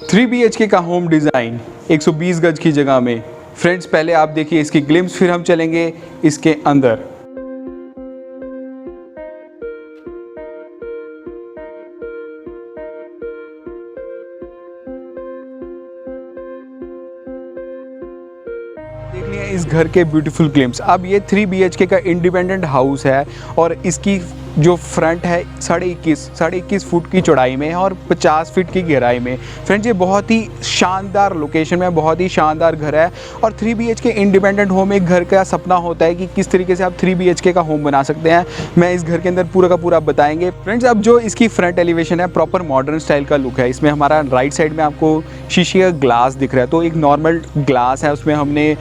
3 BHK का home design 120 गज की जगह में। फ्रेंड्स पहले आप देखिए इसकी ग्लिम्स, फिर हम चलेंगे इसके अंदर। देख लिया इस घर के ब्यूटीफुल ग्लिम्स। अब ये 3 BHK का इंडिपेंडेंट हाउस है और इसकी जो फ्रंट है 21.5 फुट की चौड़ाई में है और 50 फीट की गहराई में। फ्रेंड्स ये बहुत ही शानदार लोकेशन में, बहुत ही शानदार घर है। और 3 BHK इंडिपेंडेंट होम एक घर का सपना होता है कि किस तरीके से आप 3 BHK का होम बना सकते हैं, मैं इस घर के अंदर पूरा का पूरा बताएंगे। फ्रेंड्स अब जो इसकी फ्रंट एलिवेशन है प्रॉपर मॉडर्न स्टाइल का लुक है। इसमें हमारा राइट साइड में आपको शीशे का ग्लास दिख रहा है, तो एक नॉर्मल ग्लास है, उसमें हमने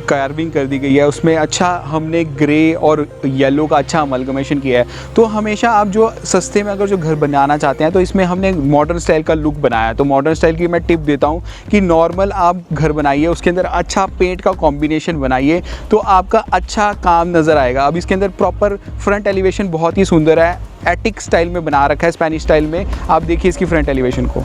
कार्विंग कर दी गई है। उसमें अच्छा हमने ग्रे और येलो का अच्छा अमलगमेशन किया है। तो हमेशा आप जो सस्ते में अगर जो घर बनाना चाहते हैं तो इसमें हमने मॉडर्न स्टाइल का लुक बनाया है। तो मॉडर्न स्टाइल की मैं टिप देता हूँ कि नॉर्मल आप घर बनाइए, उसके अंदर अच्छा पेंट का कॉम्बिनेशन बनाइए तो आपका अच्छा काम नज़र आएगा। अब इसके अंदर प्रॉपर फ्रंट एलिवेशन बहुत ही सुंदर है, एटिक स्टाइल में बना रखा है, स्पेनिश स्टाइल में। आप देखिए इसकी फ्रंट एलिवेशन को।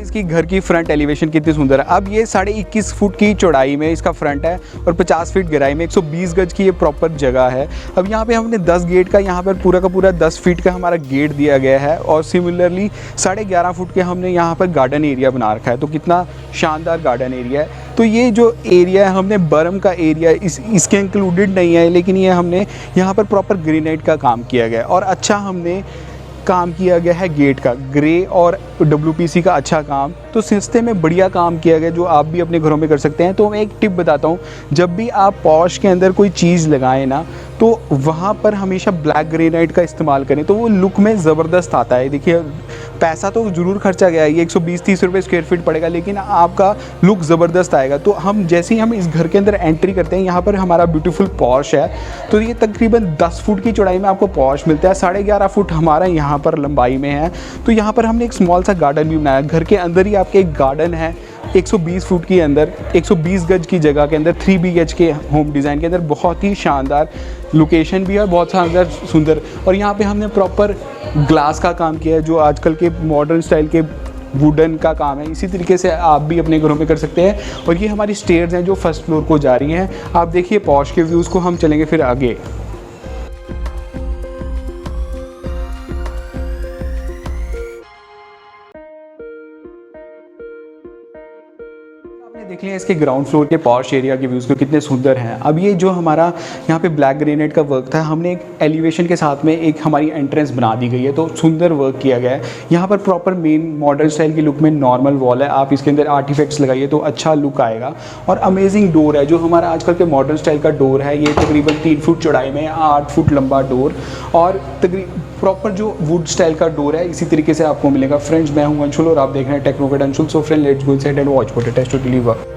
इसकी घर की फ्रंट एलिवेशन कितनी सुंदर है। अब ये 21.5 फुट की चौड़ाई में इसका फ्रंट है और 50 फीट गहराई में 120 गज की ये प्रॉपर जगह है। अब यहाँ पे हमने 10 गेट का, यहाँ पर पूरा का पूरा 10 फीट का हमारा गेट दिया गया है और सिमिलरली 11.5 फुट के हमने यहाँ पर गार्डन एरिया बना रखा है। तो कितना शानदार गार्डन एरिया है। तो ये जो एरिया है हमने बर्म का एरिया इसके इंक्लूडेड नहीं है, लेकिन ये हमने यहाँ पर प्रॉपर ग्रेनाइट का काम किया गया है और अच्छा हमने काम किया गया है गेट का, ग्रे और WPC का अच्छा काम। तो सस्ते में बढ़िया काम किया गया जो आप भी अपने घरों में कर सकते हैं। तो मैं एक टिप बताता हूँ, जब भी आप पॉश के अंदर कोई चीज़ लगाएं ना तो वहाँ पर हमेशा ब्लैक ग्रेनाइट का इस्तेमाल करें, तो वो लुक में ज़बरदस्त आता है। देखिए पैसा तो ज़रूर खर्चा गया है, ये 120-130 रुपये स्क्वायर फीट पड़ेगा, लेकिन आपका लुक ज़बरदस्त आएगा। तो हम जैसे ही हम इस घर के अंदर एंट्री करते हैं, यहाँ पर हमारा ब्यूटीफुल पॉश है। तो ये तकरीबन 10 फुट की चौड़ाई में आपको पॉश मिलता है, 11.5 फुट हमारा यहाँ पर लंबाई में है। तो यहाँ पर हमने एक स्मॉल सा गार्डन भी बनाया। घर के अंदर ही आपके एक गार्डन है 120 फुट के अंदर, 120 गज की जगह के अंदर 3 BHK होम डिज़ाइन के अंदर बहुत ही शानदार लोकेशन भी है, बहुत शानदार सुंदर। और यहाँ पे हमने प्रॉपर ग्लास का काम किया है जो आजकल के मॉडर्न स्टाइल के वुडन का काम है। इसी तरीके से आप भी अपने घरों में कर सकते हैं। और ये हमारी स्टेयर्स हैं जो फर्स्ट फ्लोर को जा रही हैं। आप देखिए पॉश के व्यूज़ को, हम चलेंगे फिर आगे। देख लिया इसके ग्राउंड फ्लोर के पॉश एरिया के व्यूज़ को कितने सुंदर हैं। अब ये जो हमारा यहाँ पे ब्लैक ग्रेनाइट का वर्क था, हमने एक एलिवेशन के साथ में एक हमारी एंट्रेंस बना दी गई है, तो सुंदर वर्क किया गया है। यहाँ पर प्रॉपर मेन मॉडर्न स्टाइल की लुक में नॉर्मल वॉल है, आप इसके अंदर आर्टिफैक्ट्स लगाइए तो अच्छा लुक आएगा। और अमेजिंग डोर है जो हमारा आजकल के मॉडर्न स्टाइल का डोर है। ये तकरीबन 3 फुट चौड़ाई में 8 फुट लंबा डोर और प्रॉपर जो वुड स्टाइल का डोर है इसी तरीके से आपको मिलेगा। फ्रेंड्स मैं हूं अंशुल और आप देख रहे हैं technocrat Anshul. So friend let's go inside and watch what it has to deliver.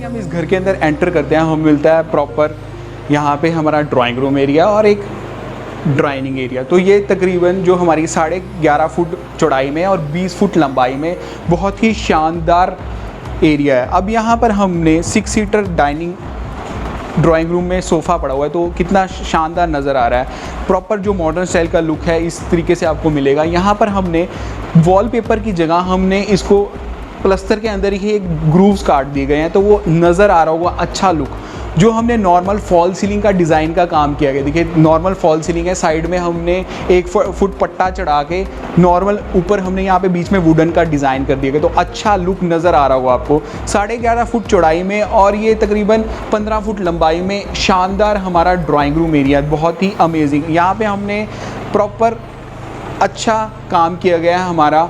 हम इस घर के अंदर एंटर करते हैं, हमें मिलता है प्रॉपर यहाँ पे हमारा ड्राइंग रूम एरिया और एक ड्राइनिंग एरिया। तो ये तकरीबन जो हमारी 11.5 फुट चौड़ाई में और 20 फुट लंबाई में बहुत ही शानदार एरिया है। अब यहाँ पर हमने 6 सीटर डाइनिंग ड्राइंग रूम में सोफ़ा पड़ा हुआ है, तो कितना शानदार नज़र आ रहा है। प्रॉपर जो मॉडर्न स्टाइल का लुक है इस तरीके से आपको मिलेगा। यहाँ पर हमने वॉलपेपर की जगह हमने इसको प्लस्तर के अंदर ही एक ग्रूव्स काट दिए गए हैं, तो वो नज़र आ रहा होगा अच्छा लुक। जो हमने नॉर्मल फॉल सीलिंग का डिज़ाइन का काम किया गया, देखिए नॉर्मल फॉल सीलिंग है, साइड में हमने 1 फुट पट्टा चढ़ा के नॉर्मल ऊपर हमने यहाँ पे बीच में वुडन का डिज़ाइन कर दिया गया, तो अच्छा लुक नज़र आ रहा होगा आपको। 11.5 फुट चौड़ाई में और ये तकरीबन 15 फुट लंबाई में शानदार हमारा ड्राइंग रूम एरिया, बहुत ही अमेजिंग। यहाँ पे हमने प्रॉपर अच्छा काम किया गया है हमारा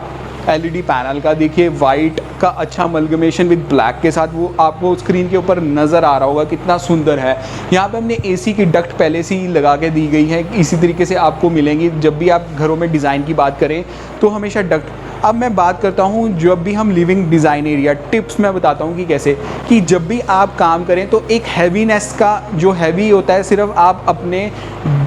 LED पैनल का। देखिए वाइट का अच्छा अमलगमेशन विद ब्लैक के साथ वो आपको स्क्रीन के ऊपर नज़र आ रहा होगा, कितना सुंदर है। यहाँ पे हमने AC की डक्ट पहले से ही लगा के दी गई है, इसी तरीके से आपको मिलेंगी। जब भी आप घरों में डिज़ाइन की बात करें तो हमेशा डक्ट अब मैं बात करता हूँ जब भी हम लिविंग डिज़ाइन एरिया टिप्स मैं बताता हूँ कि कैसे, कि जब भी आप काम करें तो एक हैवीनेस का जो हैवी होता है सिर्फ आप अपने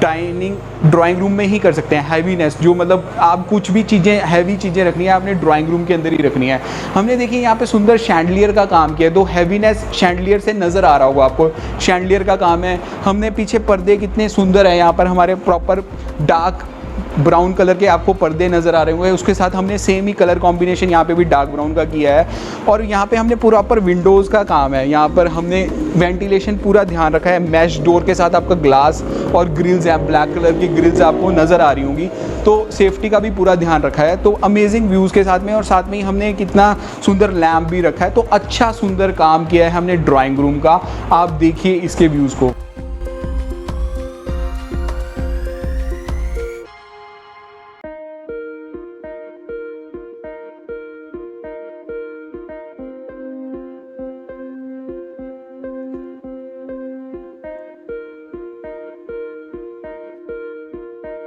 ड्राइंग रूम में ही कर सकते हैं। हैवीनेस जो मतलब आप कुछ भी चीज़ें हैवी चीज़ें रखनी है आपने ड्राइंग रूम के अंदर ही रखनी है। हमने देखिए यहाँ पे सुंदर शैंडलियर का काम किया है, तो हैवीनेस शैंडलियर से नज़र आ रहा होगा आपको, शैंडलियर का काम है। हमने पीछे पर्दे कितने सुंदर है, यहाँ पर हमारे प्रॉपर डार्क ब्राउन कलर के आपको पर्दे नज़र आ रहे होंगे, उसके साथ हमने सेम ही कलर कॉम्बिनेशन यहाँ पे भी डार्क ब्राउन का किया है। और यहाँ पे हमने प्रॉपर विंडोज़ का काम है, यहाँ पर हमने वेंटिलेशन पूरा ध्यान रखा है। मैश डोर के साथ आपका ग्लास और ग्रिल्स हैं, ब्लैक कलर की ग्रिल्स आपको नज़र आ रही होंगी, तो सेफ्टी का भी पूरा ध्यान रखा है। तो अमेजिंग व्यूज़ के साथ में, और साथ में ही हमने कितना सुंदर लैम्प भी रखा है। तो अच्छा सुंदर काम किया है हमने ड्राइंग रूम का। आप देखिए इसके व्यूज़ को।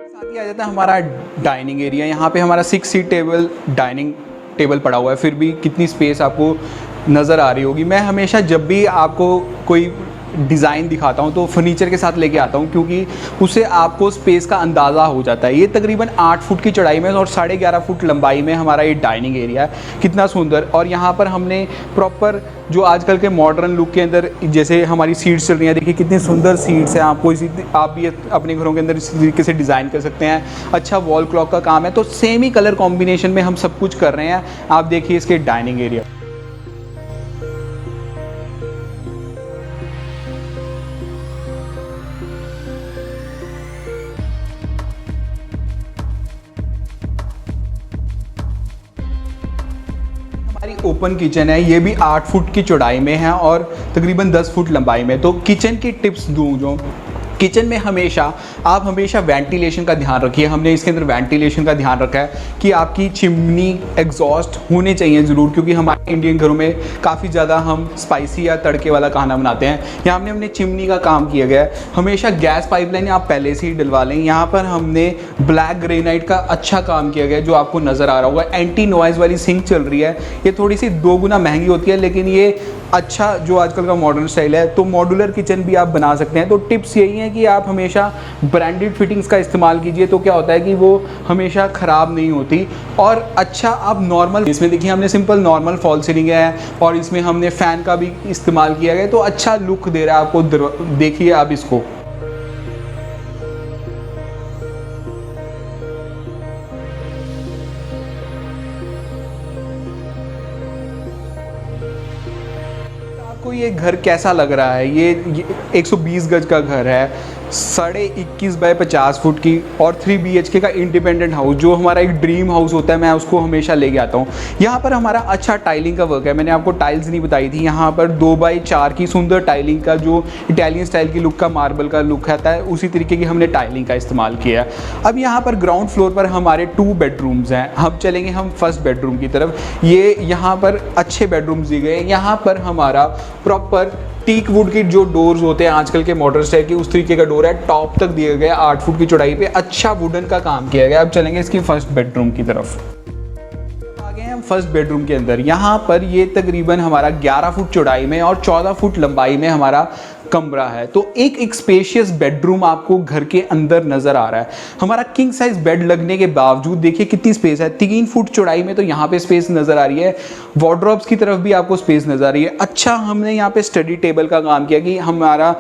साथ ही आ जाता है हमारा डाइनिंग एरिया। यहाँ पे हमारा 6 सीट टेबल डाइनिंग टेबल पड़ा हुआ है, फिर भी कितनी स्पेस आपको नज़र आ रही होगी। मैं हमेशा जब भी आपको कोई डिज़ाइन दिखाता हूँ तो फर्नीचर के साथ लेके आता हूँ, क्योंकि उससे आपको स्पेस का अंदाज़ा हो जाता है। ये तकरीबन 8 फुट की चौड़ाई में और 11.5 फुट लंबाई में हमारा ये डाइनिंग एरिया है, कितना सुंदर। और यहाँ पर हमने प्रॉपर जो आजकल के मॉडर्न लुक के अंदर जैसे हमारी सीट्स चल रही हैं, देखिए कितनी सुंदर सीट्स हैं। आपको आप भी अपने घरों के अंदर इसी तरीके से डिज़ाइन कर सकते हैं। अच्छा वॉल क्लॉक का काम है, तो सेम ही कलर कॉम्बिनेशन में हम सब कुछ कर रहे हैं। आप देखिए इसके डाइनिंग एरिया। हमारी ओपन किचन है, ये भी 8 फुट की चौड़ाई में है और तकरीबन 10 फुट लंबाई में। तो किचन की टिप्स दूँ जो किचन में आप हमेशा वेंटिलेशन का ध्यान रखिए। हमने इसके अंदर वेंटिलेशन का ध्यान रखा है कि आपकी चिमनी एग्जॉस्ट होने चाहिए ज़रूर, क्योंकि हमारे इंडियन घरों में काफ़ी ज़्यादा हम स्पाइसी या तड़के वाला खाना बनाते हैं। यहाँ हमने चिमनी का काम किया गया है। हमेशा गैस पाइपलाइन आप पहले से ही डलवा लें। यहाँ पर हमने ब्लैक ग्रेनाइट का अच्छा काम किया गया है, जो आपको नज़र आ रहा होगा। एंटी नॉइज़ वाली सिंक चल रही है, ये थोड़ी सी 2 गुना महंगी होती है, लेकिन ये अच्छा जो आजकल का मॉडर्न स्टाइल है। तो मॉड्यूलर किचन भी आप बना सकते हैं। तो टिप्स यही है कि आप हमेशा ब्रांडेड फिटिंग्स का इस्तेमाल कीजिए, तो क्या होता है कि वो हमेशा ख़राब नहीं होती। और अच्छा आप नॉर्मल, इसमें देखिए हमने सिंपल नॉर्मल फॉल सीलिंग है और इसमें हमने फ़ैन का भी इस्तेमाल किया गया, तो अच्छा लुक दे रहा है आपको। देखिए आप इसको। आपको ये घर कैसा लग रहा है? ये 120 गज का घर है, 21.5 बाय 50 फुट की और 3 BHK का इंडिपेंडेंट हाउस, जो हमारा एक ड्रीम हाउस होता है, मैं उसको हमेशा लेके आता हूँ। यहाँ पर हमारा अच्छा टाइलिंग का वर्क है। मैंने आपको टाइल्स नहीं बताई थी, यहाँ पर 2x4 की सुंदर टाइलिंग का, जो इटालियन स्टाइल की लुक का मार्बल का लुक आता है, उसी तरीके की हमने टाइलिंग का इस्तेमाल किया है। अब यहाँ पर ग्राउंड फ्लोर पर हमारे 2 बेडरूम्स हैं। हम चलेंगे फर्स्ट बेडरूम की तरफ। ये यहाँ पर अच्छे बेडरूम्स दिए गए हैं। यहाँ पर हमारा प्रॉपर टीक वुड की जो डोर्स होते हैं आजकल के मॉडर्न स्टाइल के, उस तरीके का डोर है। टॉप तक दिया गया 8 फुट की चौड़ाई पे, अच्छा वुडन का काम किया गया। अब चलेंगे इसकी फर्स्ट बेडरूम की तरफ। आ गए हैं हम फर्स्ट बेडरूम के अंदर। यहाँ पर ये तकरीबन हमारा 11 फुट चौड़ाई में और 14 फुट लंबाई में हमारा कमरा है। तो एक स्पेशियस बेडरूम आपको घर के अंदर नजर आ रहा है। हमारा किंग साइज बेड लगने के बावजूद देखिए कितनी स्पेस है। 3 फुट चौड़ाई में तो यहाँ पे स्पेस नजर आ रही है। वार्डरोब्स की तरफ भी आपको स्पेस नजर आ रही है। अच्छा हमने यहाँ पे स्टडी टेबल का काम किया कि हमारा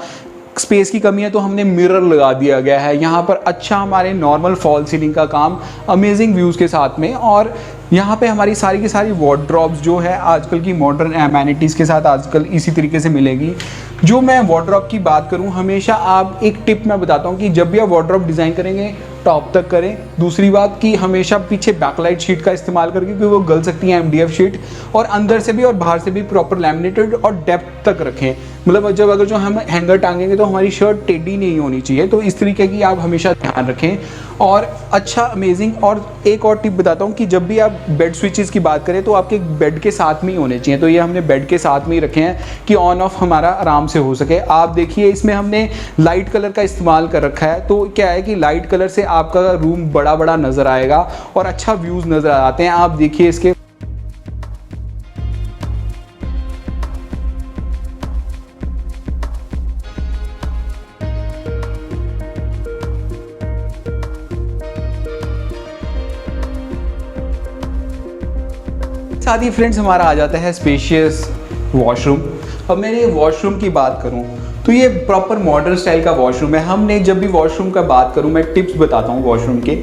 स्पेस की कमी है, तो हमने मिरर लगा दिया गया है यहाँ पर। अच्छा हमारे नॉर्मल फॉल सीलिंग का काम अमेजिंग व्यूज़ के साथ में। और यहाँ पे हमारी सारी की सारी वार्डरोब्स जो है आजकल की मॉडर्न एमेनिटीज़ के साथ आजकल इसी तरीके से मिलेगी। जो मैं वार्डरोब की बात करूँ, हमेशा आप एक टिप मैं बताता हूँ कि जब भी आप वार्डरोब डिज़ाइन करेंगे टॉप तक करें। दूसरी बात कि हमेशा पीछे बैकलाइट शीट का इस्तेमाल करके, क्योंकि वो गल सकती है MDF शीट, और अंदर से भी और बाहर से भी प्रॉपर लैमिनेटेड और डेप्थ तक रखें। मतलब जब अगर जो हम हैंगर टांगेंगे तो हमारी शर्ट टेढ़ी नहीं होनी चाहिए। तो इस तरीके की आप हमेशा ध्यान रखें। और अच्छा अमेजिंग। और एक और टिप बताता हूँ कि जब भी आप बेड स्विचेस की बात करें तो आपके बेड के साथ में ही होने चाहिए। तो ये हमने बेड के साथ में ही रखे हैं कि ऑन ऑफ हमारा आराम से हो सके। आप देखिए इसमें हमने लाइट कलर का इस्तेमाल कर रखा है, तो क्या है कि लाइट कलर से आपका रूम बड़ा बड़ा नज़र आएगा और अच्छा व्यूज़ नज़र आते हैं। आप देखिए इसके साथ ही फ्रेंड्स हमारा आ जाता है स्पेशियस वॉशरूम। अब मैं ये वॉशरूम की बात करूं तो ये प्रॉपर मॉडर्न स्टाइल का वॉशरूम है। हमने जब भी वॉशरूम का बात करूं, मैं टिप्स बताता हूं वॉशरूम के,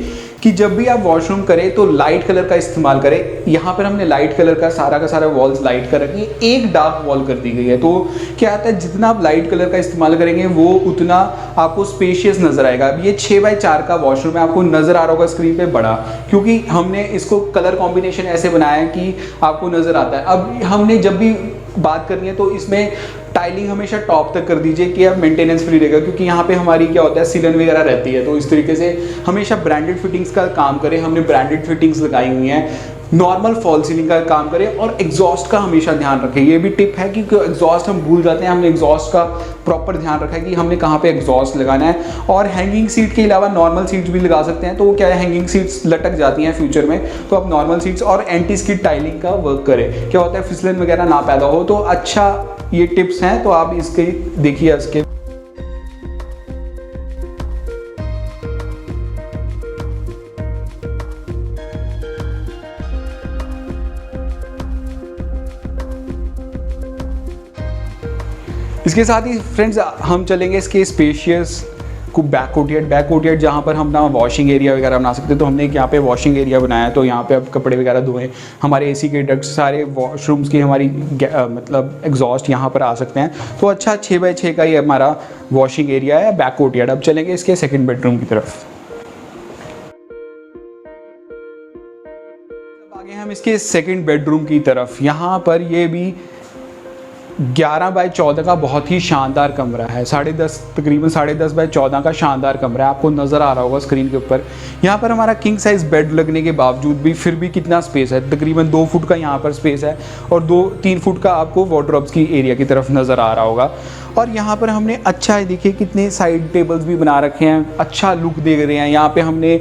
कि जब भी आप वॉशरूम करें तो लाइट कलर का इस्तेमाल करें। यहाँ पर हमने लाइट कलर का सारा वॉल्स लाइट कर रखी है, एक डार्क वॉल कर दी गई है। तो क्या आता है, जितना आप लाइट कलर का इस्तेमाल करेंगे वो उतना आपको स्पेशियस नज़र आएगा। अब ये 6x4 का वॉशरूम है, आपको नज़र आ रहा होगा स्क्रीन पे बड़ा, क्योंकि हमने इसको कलर कॉम्बिनेशन ऐसे बनाया है कि आपको नज़र आता है। अब हमने जब भी बात करनी है तो इसमें टाइलिंग हमेशा टॉप तक कर दीजिए कि अब मेंटेनेंस फ्री रहेगा, क्योंकि यहाँ पे हमारी क्या होता है सीलन वगैरह रहती है। तो इस तरीके से हमेशा ब्रांडेड फिटिंग्स का काम करें। हमने ब्रांडेड फिटिंग्स लगाई हुई हैं। नॉर्मल फॉल सीलिंग का काम करें और एग्जॉस्ट का हमेशा ध्यान रखें। ये भी टिप है कि एग्जॉस्ट हम भूल जाते हैं, हमने एग्जॉस्ट का प्रॉपर ध्यान रखा है कि हमने कहाँ पे एग्जॉस्ट लगाना है। और हैंगिंग सीट के अलावा नॉर्मल सीट्स भी लगा सकते हैं। तो वो क्या है, हैंगिंग सीट्स लटक जाती हैं फ्यूचर में, तो आप नॉर्मल सीट्स और एंटी स्किड टाइलिंग का वर्क करें। क्या होता है, फिसलन वगैरह ना पैदा हो। तो अच्छा ये टिप्स हैं, तो आप इसके देखिए इसके। इसके साथ ही फ्रेंड्स हम चलेंगे इसके स्पेशियस को बैक कोर्टयार्ड जहाँ पर हम ना वॉशिंग एरिया वगैरह बना सकते हैं। तो हमने यहाँ पे वॉशिंग एरिया बनाया है, तो यहाँ पे अब कपड़े वगैरह धोएं। हमारे एसी के डक्ट सारे वॉशरूम्स की हमारी मतलब एग्जॉस्ट यहाँ पर आ सकते हैं। तो अच्छा 6x6 का ये हमारा वॉशिंग एरिया है, बैक कोर्टयार्ड। अब चलेंगे इसके सेकेंड बेडरूम की तरफ। अब आगे हम इसके सेकेंड बेडरूम की तरफ। यहाँ पर ये भी 11x14 का बहुत ही शानदार कमरा है। तकरीबन 10.5x14 का शानदार कमरा है, आपको नज़र आ रहा होगा स्क्रीन के ऊपर। यहाँ पर हमारा किंग साइज़ बेड लगने के बावजूद भी फिर भी कितना स्पेस है, तकरीबन 2 फुट का यहाँ पर स्पेस है और 2-3 फुट का आपको वार्डरोब्स की एरिया की तरफ नज़र आ रहा होगा। और यहाँ पर हमने अच्छा है, देखिए कितने साइड टेबल्स भी बना रखे हैं, अच्छा लुक दे रहे हैं। यहाँ पे हमने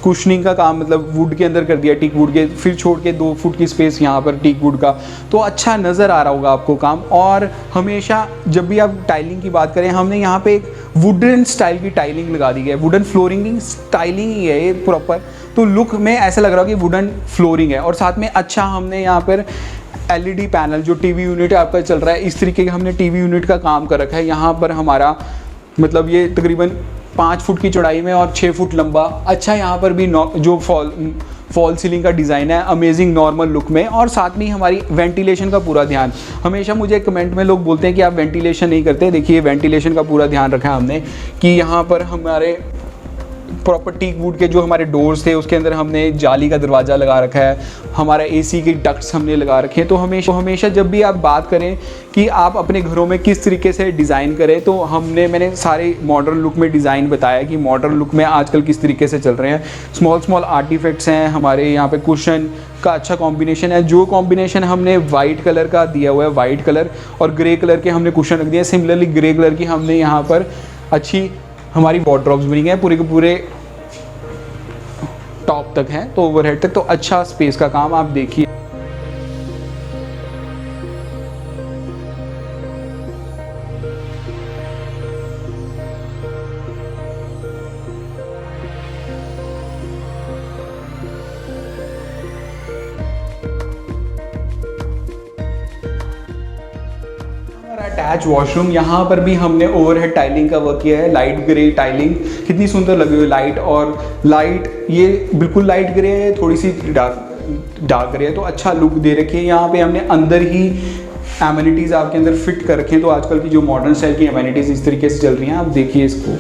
कुशनिंग का काम मतलब वुड के अंदर कर दिया, टीक वुड के, फिर छोड़ के 2 फुट की स्पेस यहाँ पर टीक वुड का। तो अच्छा नज़र आ रहा होगा आपको काम। और हमेशा जब भी आप टाइलिंग की बात करें, हमने यहाँ पे एक वुडन स्टाइल की टाइलिंग लगा दी है। वुडन फ्लोरिंग स्टाइलिंग ही है ये प्रॉपर, तो लुक में ऐसा लग रहा है कि वुडन फ्लोरिंग है। और साथ में अच्छा हमने यहाँ पर LED पैनल, जो टीवी यूनिट आपका चल रहा है, इस तरीके का हमने टीवी यूनिट का काम कर रखा है। यहाँ पर हमारा मतलब ये तकरीबन 5 फुट की चौड़ाई में और 6 फुट लंबा। अच्छा यहाँ पर भी जो फॉल सीलिंग का डिज़ाइन है, अमेजिंग नॉर्मल लुक में। और साथ में हमारी वेंटिलेशन का पूरा ध्यान, हमेशा मुझे कमेंट में लोग बोलते हैं कि आप वेंटिलेशन नहीं करते। देखिए वेंटिलेशन का पूरा ध्यान रखा है हमने कि यहाँ पर हमारे प्रॉपर टीक वुड के जो हमारे डोर्स थे उसके अंदर हमने जाली का दरवाज़ा लगा रखा है। हमारा एसी के डक्ट्स हमने लगा रखे हैं। तो हमेशा जब भी आप बात करें कि आप अपने घरों में किस तरीके से डिज़ाइन करें, तो मैंने सारे मॉडर्न लुक में डिज़ाइन बताया कि मॉडर्न लुक में आजकल किस तरीके से चल रहे हैं। स्मॉल आर्टिफैक्ट्स हैं हमारे यहाँ पे, कुशन का अच्छा कॉम्बिनेशन है। जो कॉम्बिनेशन हमने वाइट कलर का दिया हुआ है, वाइट कलर और ग्रे कलर के हमने कुशन रख दिए। सिमिलरली ग्रे कलर की हमने यहाँ पर अच्छी हमारी वार्डरोब्स बनी है, पूरे के पूरे टॉप तक हैं, तो ओवरहेड तक। तो अच्छा स्पेस का काम आप देखिए। अटैच वॉशरूम, यहाँ पर भी हमने ओवरहेड टाइलिंग का वर्क किया है। लाइट ग्रे टाइलिंग कितनी सुंदर लगी हुई, लाइट ये बिल्कुल लाइट ग्रे है, थोड़ी सी डार्क ग्रे है, तो अच्छा लुक दे रखी है। यहाँ पे हमने अंदर ही एमिनिटीज़ आपके अंदर फिट कर रखे हैं। तो आजकल की जो मॉडर्न स्टाइल की एमिनिटीज़ इस तरीके से चल रही हैं, आप देखिए इसको।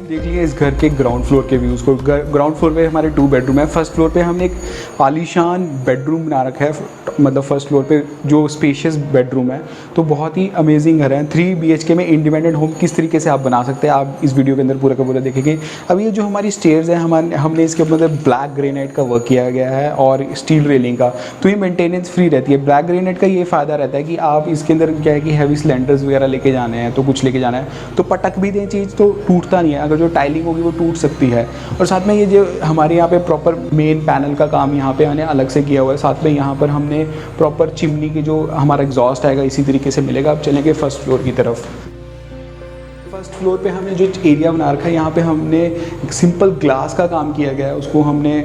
देख चलिए इस घर के ग्राउंड फ्लोर के व्यूज़ को। ग्राउंड फ्लोर पे हमारे 2 बेडरूम है। फर्स्ट फ्लोर पे हमने एक आलीशान बेडरूम बना रखा है, मतलब फर्स्ट फ्लोर पे जो स्पेशियस बेडरूम है, तो बहुत ही अमेजिंग घर है। 3 BHK में इंडिपेंडेंट होम किस तरीके से आप बना सकते हैं, आप इस वीडियो के अंदर पूरा का पूरा देखेंगे। अब ये जो हमारी स्टेयर्स हैं, हमने इसके ऊपर ब्लैक ग्रेनाइट का वर्क किया गया है और स्टील रेलिंग का, तो ये मेंटेनेंस फ्री रहती है। ब्लैक ग्रेनाइट का ये फ़ायदा रहता है कि आप इसके अंदर क्या है कि हैवी सिलेंडर्स वगैरह लेके जाने हैं, तो कुछ लेके जाना है तो पटक भी दें चीज़ तो टूटता नहीं है। अगर जो टाइलिंग होगी वो टूट सकती है। और साथ में ये जो हमारे यहाँ पे प्रॉपर मेन पैनल का काम यहाँ पे हमने अलग से किया हुआ है। साथ में यहाँ पर हमने प्रॉपर चिमनी की जो हमारा एग्जॉस्ट आएगा इसी तरीके से मिलेगा। अब चलेंगे फर्स्ट फ्लोर की तरफ। फर्स्ट फ्लोर पे हमने जो एरिया बना रखा है, यहाँ पे हमने एक सिंपल ग्लास का काम किया गया है, उसको हमने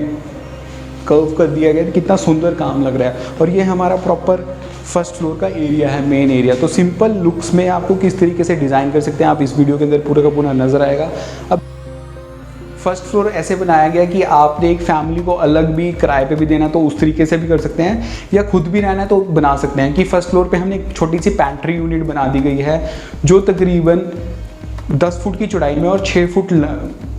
कर्व कर दिया गया है। कितना सुंदर काम लग रहा है। और ये हमारा प्रॉपर फर्स्ट फ्लोर का एरिया है, मेन एरिया। तो सिंपल लुक्स में आपको किस तरीके से डिज़ाइन कर सकते हैं, आप इस वीडियो के अंदर पूरा का पूरा नज़र आएगा। अब फर्स्ट फ्लोर ऐसे बनाया गया कि आपने एक फैमिली को अलग भी किराए पे भी देना तो उस तरीके से भी कर सकते हैं, या खुद भी रहना है तो बना सकते हैं। कि फर्स्ट फ्लोर पे हमने एक छोटी सी पैंट्री यूनिट बना दी गई है, जो तकरीबन 10 फुट की चौड़ाई में और 6 फुट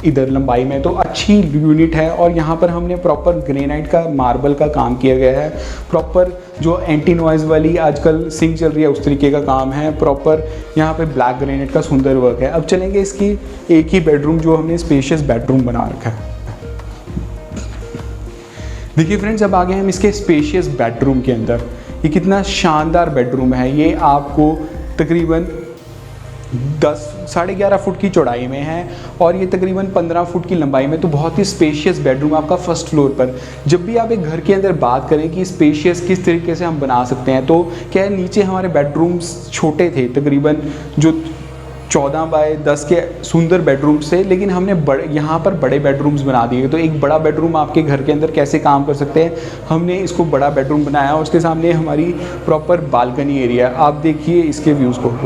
इधर लंबाई में, तो अच्छी यूनिट है। और यहाँ पर हमने प्रॉपर ग्रेनाइट का मार्बल का काम किया गया है। प्रॉपर जो एंटी नॉइज़ वाली आजकल सिंक चल रही है उस तरीके का काम है। प्रॉपर यहाँ पे ब्लैक ग्रेनाइट का सुंदर वर्क है। अब चलेंगे इसकी एक ही बेडरूम, जो हमने स्पेशियस बेडरूम बना रखा है। देखिए फ्रेंड्स, अब आगे हम इसके स्पेशियस बेडरूम के अंदर। ये कितना शानदार बेडरूम है। ये आपको तकरीबन 11.5 फुट की चौड़ाई में है और ये तकरीबन 15 फुट की लंबाई में, तो बहुत ही स्पेशियस बेडरूम आपका फर्स्ट फ्लोर पर। जब भी आप एक घर के अंदर बात करें कि स्पेशियस किस तरीके से हम बना सकते हैं, तो क्या है, नीचे हमारे बेडरूम्स छोटे थे, तकरीबन जो 14 बाय 10 के सुंदर बेडरूम से, लेकिन हमने यहाँ पर बड़े बेडरूम्स बना दिए। तो एक बड़ा बेडरूम आपके घर के अंदर कैसे काम कर सकते हैं, हमने इसको बड़ा बेडरूम बनाया और उसके सामने हमारी प्रॉपर बालकनी एरिया। आप देखिए इसके व्यूज़ को।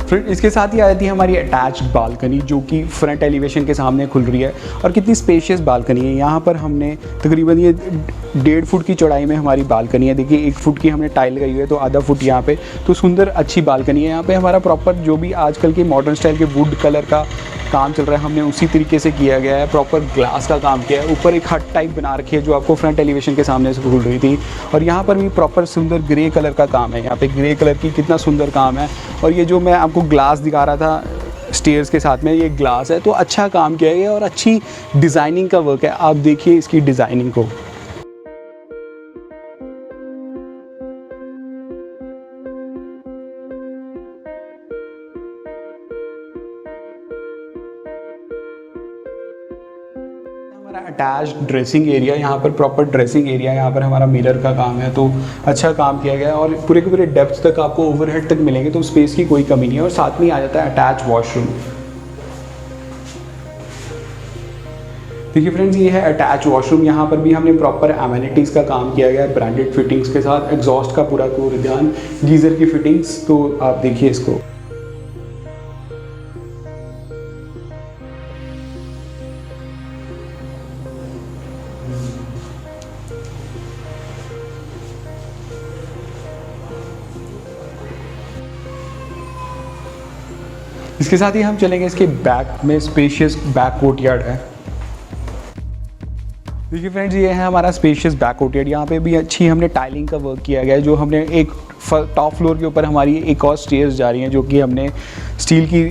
फ्रंट इसके साथ ही आ जाती है हमारी अटैच्ड बालकनी, जो कि फ्रंट एलिवेशन के सामने खुल रही है। और कितनी स्पेशियस बालकनी है। यहाँ पर हमने तकरीबन ये 1.5 फुट की चौड़ाई में हमारी बालकनी है। देखिए 1 फुट की हमने टाइल लगाई हुई है, तो आधा फुट यहाँ पे, तो सुंदर अच्छी बालकनी है। यहाँ पे हमारा प्रॉपर जो भी आजकल के मॉडर्न स्टाइल के वुड कलर का काम चल रहा है, हमने उसी तरीके से किया गया है। प्रॉपर ग्लास का काम किया है। ऊपर एक हट टाइप बना रखी है जो आपको फ्रंट एलिवेशन के सामने से खुल रही थी। और यहाँ पर भी प्रॉपर सुंदर ग्रे कलर का काम है। यहाँ पे ग्रे कलर की कितना सुंदर काम है। और ये जो मैं आपको ग्लास दिखा रहा था स्टेयर्स के साथ में, ये ग्लास है, तो अच्छा काम किया गया और अच्छी डिज़ाइनिंग का वर्क है। आप देखिए इसकी डिज़ाइनिंग को। अटैच्ड ड्रेसिंग एरिया, यहाँ पर प्रॉपर ड्रेसिंग एरिया, यहाँ पर हमारा मिरर का काम है, तो अच्छा काम किया गया है। और पूरे के पूरे डेप्थ तक आपको ओवरहेड तक मिलेंगे, तो स्पेस की कोई कमी नहीं है। और साथ में आ जाता है अटैच वॉशरूम। देखिए फ्रेंड्स, ये है अटैच वॉशरूम। यहाँ पर भी हमने प्रॉपर एमेनिटीज़ का काम किया गया है, ब्रांडेड फिटिंग्स के साथ। एग्जॉस्ट का पूरा ध्यान, गीज़र की फिटिंग्स, तो आप देखिए इसको। इसके साथ ही हम चलेंगे इसके बैक में, स्पेशियस बैक कोर्टयार्ड है। देखिए फ्रेंड्स, ये है हमारा स्पेशियस बैक कोर्टयार्ड। यहाँ पे भी अच्छी हमने टाइलिंग का वर्क किया गया है। जो हमने एक टॉप फ्लोर के ऊपर हमारी एक और स्टेयर्स जा रही हैं, जो कि हमने स्टील की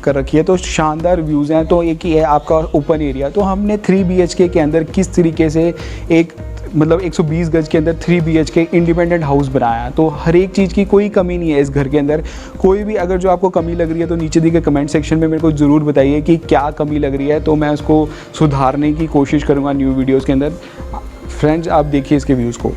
कर रखी है, तो शानदार व्यूज़ हैं। तो एक ही है आपका ओपन एरिया। तो हमने 3 BHK के अंदर किस तरीके से एक मतलब 120 गज के अंदर 3 BHK इंडिपेंडेंट हाउस बनाया। तो हर एक चीज़ की कोई कमी नहीं है इस घर के अंदर। कोई भी अगर जो आपको कमी लग रही है, तो नीचे दिए गए कमेंट सेक्शन में मेरे को ज़रूर बताइए कि क्या कमी लग रही है, तो मैं उसको सुधारने की कोशिश करूँगा न्यू वीडियोज़ के अंदर। फ्रेंड्स, आप देखिए इसके व्यूज़ को।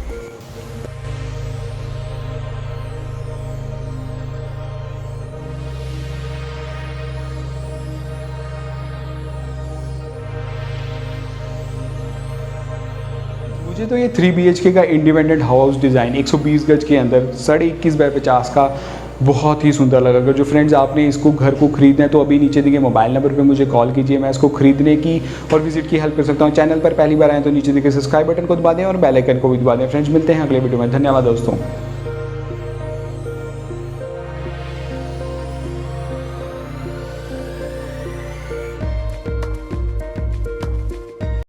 मुझे तो ये 3 BHK का इंडिपेंडेंट हाउस डिज़ाइन 120 गज के अंदर 21.5 बाय 50 का बहुत ही सुंदर लगा। अगर जो फ्रेंड्स आपने इसको घर को खरीदना है तो अभी नीचे दिए मोबाइल नंबर पे मुझे कॉल कीजिए, मैं इसको खरीदने की और विजिट की हेल्प कर सकता हूँ। चैनल पर पहली बार आए तो नीचे दिए सब्सक्राइब बटन को दबा दें और बेल आइकन को भी दबा दें। फ्रेंड्स मिलते हैं अगले वीडियो में। धन्यवाद दोस्तों।